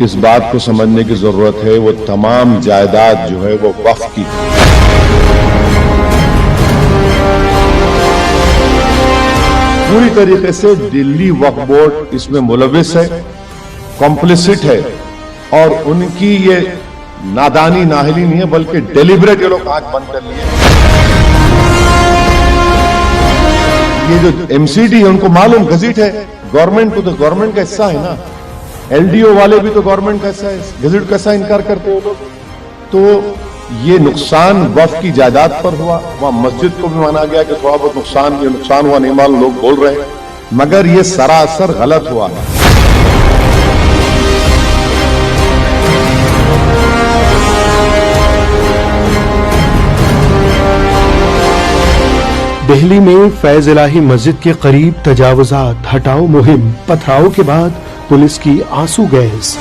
اس بات کو سمجھنے کی ضرورت ہے وہ تمام جائیداد جو ہے وہ وقف کی پوری طریقے سے دلی وقف بورڈ اس میں ملوث ہے، کمپلیسٹ ہے، اور ان کی یہ نادانی ناہلی نہیں ہے بلکہ ڈیلیبریٹ یہ لوگ آنکھ بند کر لیے۔ یہ جو ایم سی ڈی ہے ان کو معلوم گزٹ ہے، گورنمنٹ کو تو گورنمنٹ کا حصہ ہے نا، ایل ڈی او والے بھی تو گورنمنٹ کا حصہ ہے، گزٹ کا حصہ انکار کرتے ہو لوگ۔ تو یہ نقصان وقف کی جائیداد پر ہوا، وہاں مسجد کو بھی مانا گیا کہ تھوڑا بہت نقصان ہوا نہیں معلوم، لوگ بول رہے ہیں، مگر یہ سراسر غلط ہوا ہے۔ دہلی میں فیض الہی مسجد کے قریب تجاوزات ہٹاؤ مہم، پتھراؤ کے بعد پولیس کی آنسو گیس۔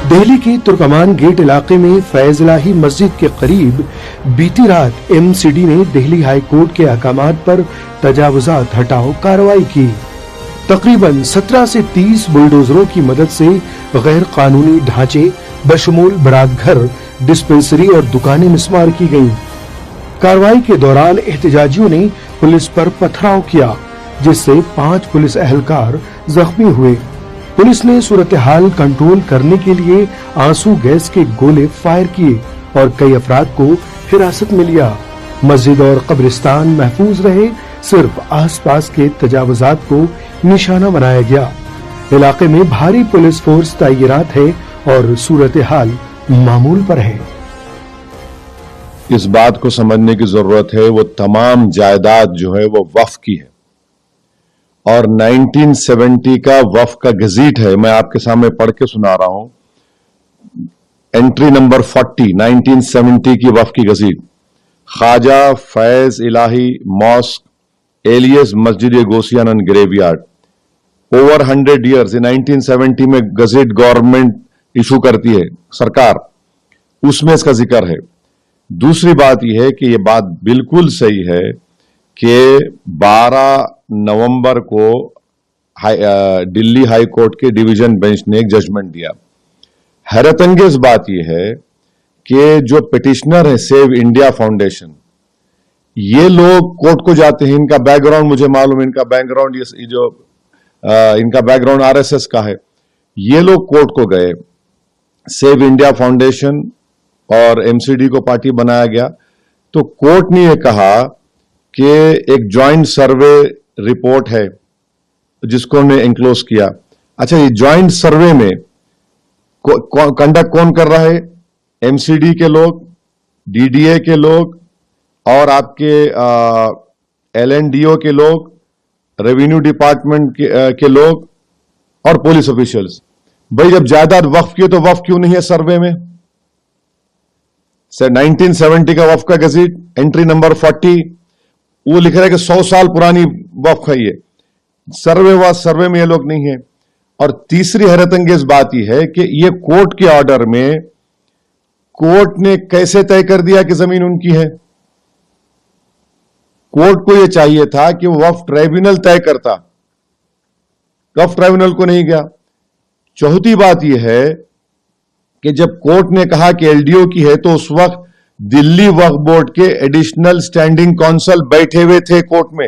دہلی کے ترکمان گیٹ علاقے میں فیض الہی مسجد کے قریب بیتی رات ایم سی ڈی نے دہلی ہائی کورٹ کے احکامات پر تجاوزات ہٹاؤ کارروائی کی۔ تقریباً 17 سے 30 بلڈوزروں کی مدد سے غیر قانونی ڈھانچے بشمول براک گھر، ڈسپنسری اور دکانیں مسمار کی گئیں۔ کارروائی کے دوران احتجاجیوں نے پولیس پر پتھراؤ کیا، جس سے 5 پولیس اہلکار زخمی ہوئے۔ پولیس نے صورتحال کنٹرول کرنے کے لیے آنسو گیس کے گولے فائر کیے اور کئی افراد کو حراست میں لیا۔ مسجد اور قبرستان محفوظ رہے، صرف آس پاس کے تجاوزات کو نشانہ بنایا گیا۔ علاقے میں بھاری پولیس فورس تعینات ہے اور صورتحال معمول پر ہے۔ اس بات کو سمجھنے کی ضرورت ہے وہ تمام جائیداد جو ہے وہ وقف کی ہے، اور 1970 کا وقف کا گزٹ ہے، میں آپ کے سامنے پڑھ کے سنا رہا ہوں۔ انٹری نمبر 40 1970 کی وقف کی گزٹ، خواجہ فیض الہی mask alias Masjid گوسیان and گریو yard, over 100 years 1970 میں گزٹ گورنمنٹ ایشو کرتی ہے سرکار، اس میں اس کا ذکر ہے۔ دوسری بات یہ ہے کہ یہ بات بالکل صحیح ہے کہ 12 نومبر کو دلی ہائی کورٹ کے ڈویژن بینچ نے ایک ججمنٹ دیا۔ حیرت انگیز بات یہ ہے کہ جو پٹیشنر ہے سیو انڈیا فاؤنڈیشن، یہ لوگ کورٹ کو جاتے ہیں، ان کا بیک گراؤنڈ مجھے معلوم ہے، ان کا back ground R S S کا ہے۔ یہ لوگ کورٹ کو گئے، سیو انڈیا فاؤنڈیشن اور ایم سی ڈی کو پارٹی بنایا گیا، تو کورٹ نے یہ کہا کہ ایک جوائنٹ سروے رپورٹ ہے جس کو انہوں نے انکلوز کیا۔ اچھا، یہ جوائنٹ سروے میں کنڈکٹ کون کر رہا ہے؟ ایم سی ڈی کے لوگ، ڈی ڈی اے کے لوگ، اور آپ کے ایل این ڈی او کے لوگ، ریونیو ڈپارٹمنٹ کے لوگ اور پولیس آفیشلز۔ بھائی جب جائیداد وقف کی تو وقف کیوں نہیں ہے سروے میں؟ 1970 کا وقف کا گزٹ انٹری نمبر 40 وہ لکھ رہا ہے کہ 100 سال پرانی وقف ہے، یہ سروے میں یہ لوگ نہیں ہیں۔ اور تیسری حیرت انگیز بات یہ ہے کہ یہ کورٹ کے آرڈر میں کورٹ نے کیسے طے کر دیا کہ زمین ان کی ہے؟ کورٹ کو یہ چاہیے تھا کہ وہ وقف ٹریبیونل طے کرتا، وقف ٹریبیونل کو نہیں گیا۔ چوتھی بات یہ ہے کہ جب کورٹ نے کہا کہ ایل ڈی او کی ہے تو اس وقت دلی وقف بورڈ کے ایڈیشنل سٹینڈنگ کونسل بیٹھے ہوئے تھے کورٹ میں،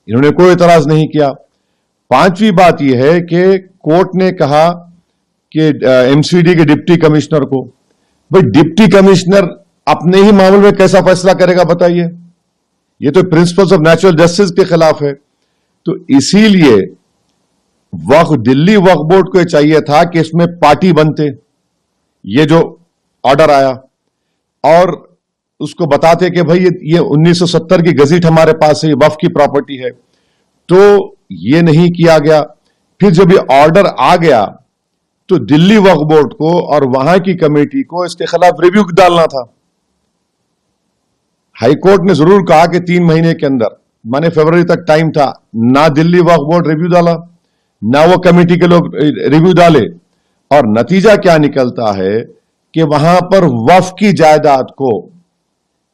انہوں نے کوئی اعتراض نہیں کیا۔ پانچویں بات یہ ہے کہ کورٹ نے کہا کہ ایم سی ڈی کے ڈپٹی کمشنر کو، بھائی ڈپٹی کمشنر اپنے ہی معاملے میں کیسا فیصلہ کرے گا بتائیے؟ یہ تو پرنسپلز آف نیچرل جسٹس کے خلاف ہے۔ تو اسی لیے دلی وقف بورڈ کو یہ چاہیے تھا کہ اس میں پارٹی بنتے، یہ جو آرڈر آیا، اور اس کو بتاتے کہ بھائی یہ 1970 کی گزٹ ہمارے پاس ہے، یہ وقف کی پراپرٹی ہے، تو یہ نہیں کیا گیا۔ پھر جب یہ آرڈر آ گیا تو دلی وقف بورڈ کو اور وہاں کی کمیٹی کو اس کے خلاف ریویو ڈالنا تھا۔ ہائی کورٹ نے ضرور کہا کہ 3 مہینے کے اندر، مانے فروری تک ٹائم تھا، نہ دلی وقف بورڈ ریویو ڈالا، نہ وہ کمیٹی کے لوگ ریویو ڈالے، اور نتیجہ کیا نکلتا ہے کہ وہاں پر وقف کی جائیداد کو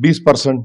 20%।